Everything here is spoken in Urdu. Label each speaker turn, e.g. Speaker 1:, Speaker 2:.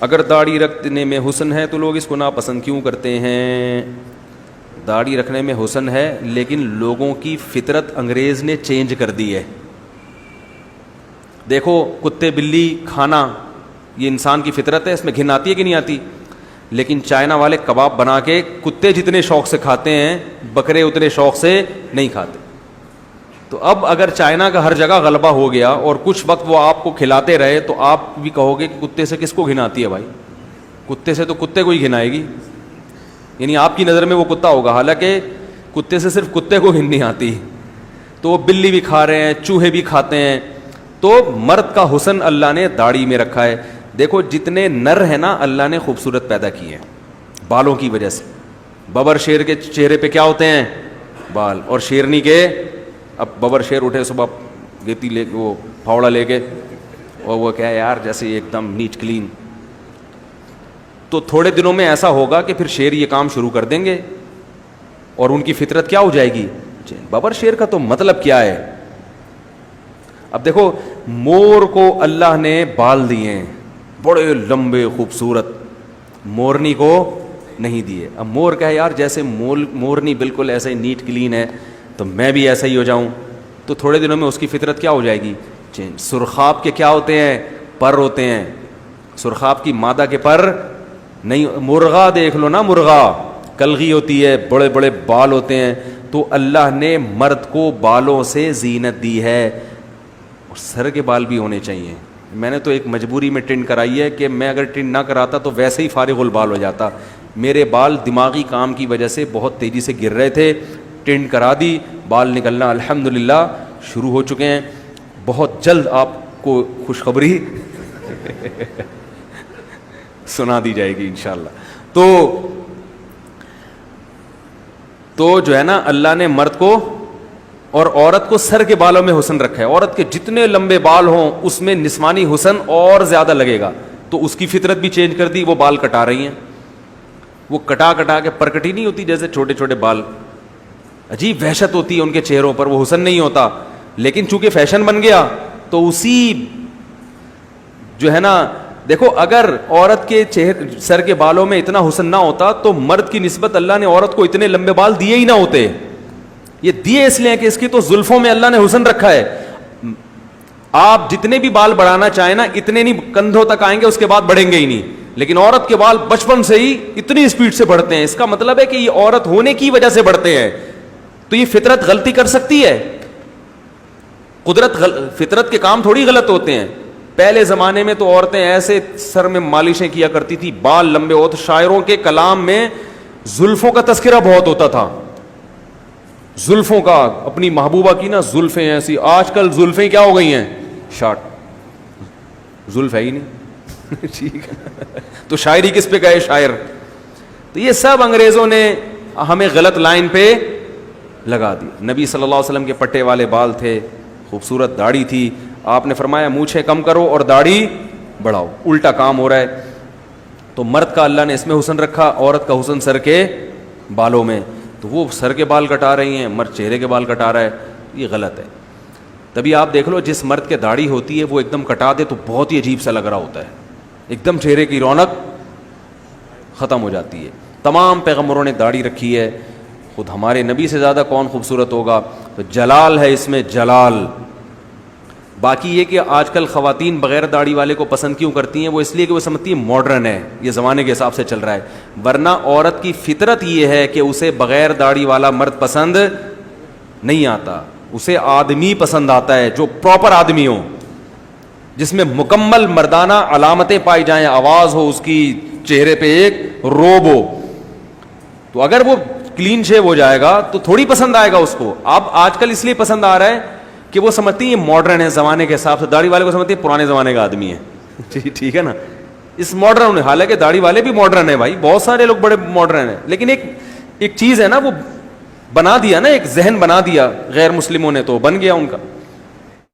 Speaker 1: اگر داڑھی رکھنے میں حسن ہے تو لوگ اس کو ناپسند کیوں کرتے ہیں؟ داڑھی رکھنے میں حسن ہے لیکن لوگوں کی فطرت انگریز نے چینج کر دی ہے. دیکھو کتے بلی کھانا یہ انسان کی فطرت ہے, اس میں گھن آتی ہے کہ نہیں آتی؟ لیکن چائنا والے کباب بنا کے کتے جتنے شوق سے کھاتے ہیں بکرے اتنے شوق سے نہیں کھاتے. تو اب اگر چائنا کا ہر جگہ غلبہ ہو گیا اور کچھ وقت وہ آپ کو کھلاتے رہے تو آپ بھی کہو گے کہ کتے سے کس کو گھن آتی ہے بھائی؟ کتے سے تو کتے کو ہی گھن آئے گی, یعنی آپ کی نظر میں وہ کتا ہوگا, حالانکہ کتے سے صرف کتے کو گھن نہیں آتی. تو وہ بلی بھی کھا رہے ہیں, چوہے بھی کھاتے ہیں. تو مرد کا حسن اللہ نے داڑھی میں رکھا ہے. دیکھو جتنے نر ہیں نا اللہ نے خوبصورت پیدا کیے ہیں بالوں کی وجہ سے. ببر شیر کے چہرے پہ کیا ہوتے ہیں؟ بال. اور شیرنی کے, اب ببر شیر اٹھے صبح گیتی لے وہ پھاوڑا لے کے اور وہ کیا ہے یار جیسے ایک دم نیٹ کلین, تو تھوڑے دنوں میں ایسا ہوگا کہ پھر شیر یہ کام شروع کر دیں گے اور ان کی فطرت کیا ہو جائے گی؟ ببر شیر کا تو مطلب کیا ہے؟ اب دیکھو مور کو اللہ نے بال دیے ہیں بڑے لمبے خوبصورت, مورنی کو نہیں دیے. اب مور کہے یار جیسے مورنی بالکل ایسے نیٹ کلین ہے تو میں بھی ایسا ہی ہو جاؤں, تو تھوڑے دنوں میں اس کی فطرت کیا ہو جائے گی؟ چینج. سرخاب کے کیا ہوتے ہیں؟ پر ہوتے ہیں. سرخاب کی مادہ کے پر نہیں. مرغا دیکھ لو نا, مرغا کلغی ہوتی ہے, بڑے بڑے بال ہوتے ہیں. تو اللہ نے مرد کو بالوں سے زینت دی ہے, اور سر کے بال بھی ہونے چاہیے. میں نے تو ایک مجبوری میں ٹنڈ کرائی ہے کہ میں اگر ٹنڈ نہ کراتا تو ویسے ہی فارغ البال ہو جاتا. میرے بال دماغی کام کی وجہ سے بہت تیزی سے گر رہے تھے, ٹنڈ کرا دی, بال نکلنا الحمدللہ شروع ہو چکے ہیں. بہت جلد آپ کو خوشخبری سنا دی جائے گی انشاءاللہ. تو جو ہے نا اللہ نے مرد کو اور عورت کو سر کے بالوں میں حسن رکھا ہے. عورت کے جتنے لمبے بال ہوں اس میں نسوانی حسن اور زیادہ لگے گا, تو اس کی فطرت بھی چینج کر دی. وہ بال کٹا رہی ہیں, وہ کٹا کے پرکٹی نہیں ہوتی جیسے چھوٹے چھوٹے بال, عجیب وحشت ہوتی ہے ان کے چہروں پر, وہ حسن نہیں ہوتا. لیکن چونکہ فیشن بن گیا تو اسی جو ہے نا, دیکھو اگر عورت کے سر کے بالوں میں اتنا حسن نہ ہوتا تو مرد کی نسبت اللہ نے عورت کو اتنے لمبے بال دیے ہی نہ ہوتے. یہ دیے اس لیے کہ اس کی تو زلفوں میں اللہ نے حسن رکھا ہے. آپ جتنے بھی بال بڑھانا چاہیں نا اتنے نہیں کندھوں تک آئیں گے, اس کے بعد بڑھیں گے ہی نہیں. لیکن عورت کے بال بچپن سے ہی اتنی اسپیڈ سے بڑھتے ہیں. اس کا مطلب ہے کہ یہ عورت ہونے کی وجہ سے بڑھتے ہیں. تو یہ فطرت غلطی کر سکتی ہے؟ فطرت کے کام تھوڑی غلط ہوتے ہیں. پہلے زمانے میں تو عورتیں ایسے سر میں مالشیں کیا کرتی تھی, بال لمبے ہوتے. شاعروں کے کلام میں زلفوں کا تذکرہ بہت ہوتا تھا, زلفوں کا. اپنی محبوبہ کی نا زلفیں ایسی. آج کل زلفیں کیا ہو گئی ہیں؟ شارٹ, زلف ہے ہی نہیں. ٹھیک ہے, تو شاعری کس پہ گئے شاعر؟ تو یہ سب انگریزوں نے ہمیں غلط لائن پہ لگا دی. نبی صلی اللہ علیہ وسلم کے پٹے والے بال تھے, خوبصورت داڑھی تھی. آپ نے فرمایا مونچھیں کم کرو اور داڑھی بڑھاؤ. الٹا کام ہو رہا ہے. تو مرد کا اللہ نے اس میں حسن رکھا, عورت کا حسن سر کے بالوں میں. تو وہ سر کے بال کٹا رہی ہیں, مرد چہرے کے بال کٹا رہا ہے. یہ غلط ہے. تبھی آپ دیکھ لو جس مرد کے داڑھی ہوتی ہے وہ ایک دم کٹا دے تو بہت ہی عجیب سا لگ رہا ہوتا ہے, ایک دم چہرے کی رونق ختم ہو جاتی ہے. تمام پیغمبروں نے داڑھی رکھی ہے. خود ہمارے نبی سے زیادہ کون خوبصورت ہوگا؟ تو جلال ہے اس میں, جلال. باقی یہ کہ آج کل خواتین بغیر داڑھی والے کو پسند کیوں کرتی ہیں؟ وہ اس لیے کہ وہ سمجھتی ہیں ماڈرن ہے, یہ زمانے کے حساب سے چل رہا ہے. ورنہ عورت کی فطرت یہ ہے کہ اسے بغیر داڑھی والا مرد پسند نہیں آتا. اسے آدمی پسند آتا ہے جو پراپر آدمی ہو, جس میں مکمل مردانہ علامتیں پائی جائیں, آواز ہو اس کی, چہرے پہ ایک روب ہو. تو اگر وہ کلین شیو ہو جائے گا تو تھوڑی پسند آئے گا اس کو. اب آج کل اس لیے پسند آ رہا ہے کہ وہ سمجھتی ہیں یہ ماڈرن ہے زمانے کے حساب سے. داڑھی والے کو سمجھتی ہیں پرانے زمانے کا آدمی ہے. ٹھیک ہے نا, اس ماڈرن. حالانکہ داڑھی والے بھی ماڈرن ہیں بھائی, بہت سارے لوگ بڑے ماڈرن ہیں. لیکن ایک چیز ہے نا, وہ بنا دیا نا, ایک ذہن بنا دیا غیر مسلموں نے, تو بن گیا ان کا.